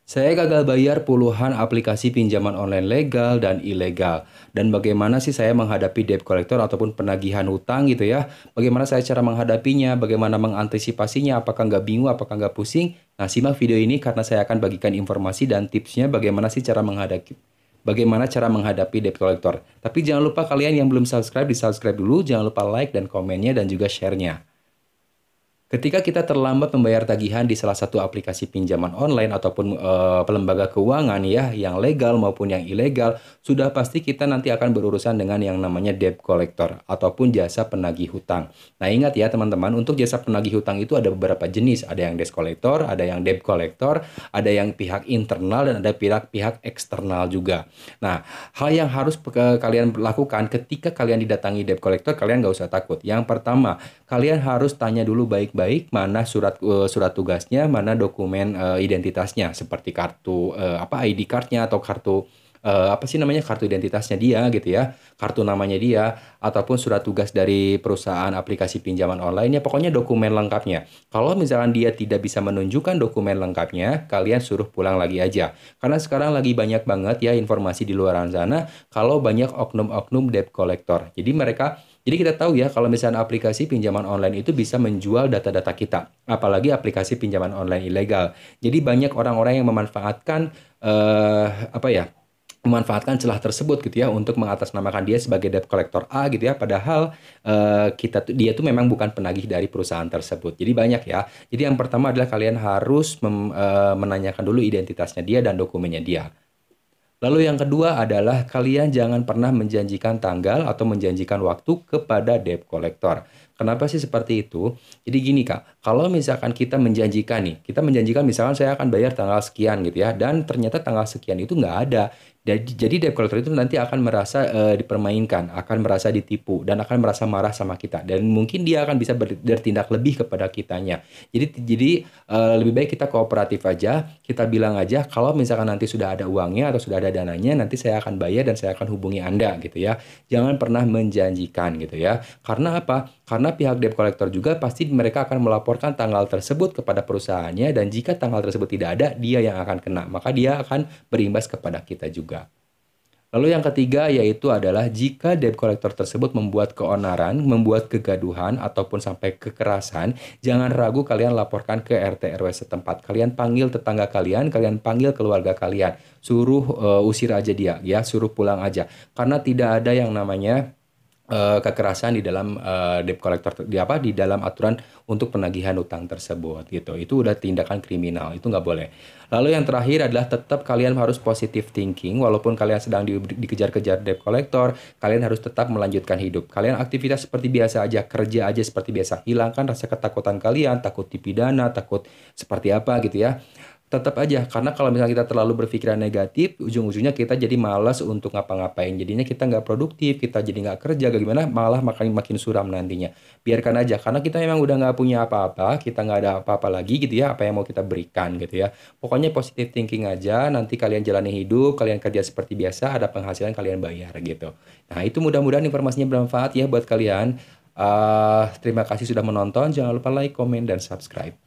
Saya gagal bayar puluhan aplikasi pinjaman online legal dan ilegal. Dan bagaimana sih saya menghadapi debt collector ataupun penagihan hutang gitu ya? Bagaimana saya cara menghadapinya? Bagaimana mengantisipasinya? Apakah nggak bingung? Apakah nggak pusing? Nah, simak video ini karena saya akan bagikan informasi dan tipsnya bagaimana sih cara menghadapi debt collector. Tapi jangan lupa kalian yang belum subscribe, di subscribe dulu. Jangan lupa like dan komennya dan juga share-nya. Ketika kita terlambat membayar tagihan di salah satu aplikasi pinjaman online ataupun lembaga keuangan ya, yang legal maupun yang ilegal, sudah pasti kita nanti akan berurusan dengan yang namanya debt collector ataupun jasa penagih hutang. Nah, ingat ya teman-teman, untuk jasa penagih hutang itu ada beberapa jenis, ada yang debt collector, ada yang debt collector, ada yang pihak internal dan ada pihak eksternal juga. Nah, hal yang harus kalian lakukan ketika kalian didatangi debt collector, kalian nggak usah takut. Yang pertama, kalian harus tanya dulu baik-baik mana surat tugasnya, mana dokumen identitasnya seperti kartu ID cardnya atau kartu apa sih namanya, kartu identitasnya dia gitu ya, kartu namanya dia ataupun surat tugas dari perusahaan aplikasi pinjaman online ya, pokoknya dokumen lengkapnya. Kalau misalkan dia tidak bisa menunjukkan dokumen lengkapnya, kalian suruh pulang lagi aja. Karena sekarang lagi banyak banget ya informasi di luar sana kalau banyak oknum-oknum debt collector. Jadi kita tahu ya kalau misalnya aplikasi pinjaman online itu bisa menjual data-data kita, apalagi aplikasi pinjaman online ilegal. Jadi banyak orang-orang yang memanfaatkan apa ya? Memanfaatkan celah tersebut gitu ya untuk mengatasnamakan dia sebagai debt collector A gitu ya, padahal dia tuh memang bukan penagih dari perusahaan tersebut. Jadi banyak ya. Jadi yang pertama adalah kalian harus menanyakan dulu identitasnya dia dan dokumennya dia. Lalu yang kedua adalah kalian jangan pernah menjanjikan tanggal atau menjanjikan waktu kepada debt collector. Kenapa sih seperti itu? Jadi gini Kak, kalau misalkan kita menjanjikan misalkan saya akan bayar tanggal sekian gitu ya, dan ternyata tanggal sekian itu nggak ada. Jadi debt collector itu nanti akan merasa dipermainkan, akan merasa ditipu, dan akan merasa marah sama kita. Dan mungkin dia akan bisa bertindak lebih kepada kitanya. Lebih baik kita kooperatif aja, kita bilang aja kalau misalkan nanti sudah ada uangnya atau sudah ada dananya, nanti saya akan bayar dan saya akan hubungi Anda gitu ya. Jangan pernah menjanjikan gitu ya. Karena apa? Karena pihak debt collector juga pasti mereka akan melaporkan tanggal tersebut kepada perusahaannya, dan jika tanggal tersebut tidak ada, dia yang akan kena. Maka dia akan berimbas kepada kita juga. Lalu yang ketiga yaitu adalah jika debt collector tersebut membuat keonaran, membuat kegaduhan, ataupun sampai kekerasan, jangan ragu kalian laporkan ke RT RW setempat. Kalian panggil tetangga kalian panggil keluarga kalian. Suruh usir aja dia, ya, suruh pulang aja. Karena tidak ada yang namanya kekerasan di dalam debt collector di dalam aturan untuk penagihan utang tersebut gitu. Itu udah tindakan kriminal, itu nggak boleh. Lalu yang terakhir adalah tetap kalian harus positive thinking, walaupun kalian sedang dikejar-kejar debt collector, kalian harus tetap melanjutkan hidup. Kalian aktivitas seperti biasa aja, kerja aja seperti biasa. Hilangkan rasa ketakutan kalian, takut dipidana, takut seperti apa gitu ya. Tetap aja, karena kalau misalnya kita terlalu berpikiran negatif, ujung-ujungnya kita jadi malas untuk ngapa-ngapain. Jadinya kita nggak produktif, kita jadi nggak kerja, gak gimana, malah makin suram nantinya. Biarkan aja, karena kita memang udah nggak punya apa-apa, kita nggak ada apa-apa lagi gitu ya, apa yang mau kita berikan gitu ya. Pokoknya positive thinking aja, nanti kalian jalani hidup, kalian kerja seperti biasa, ada penghasilan kalian bayar gitu. Nah itu mudah-mudahan informasinya bermanfaat ya buat kalian. Terima kasih sudah menonton, jangan lupa like, komen, dan subscribe.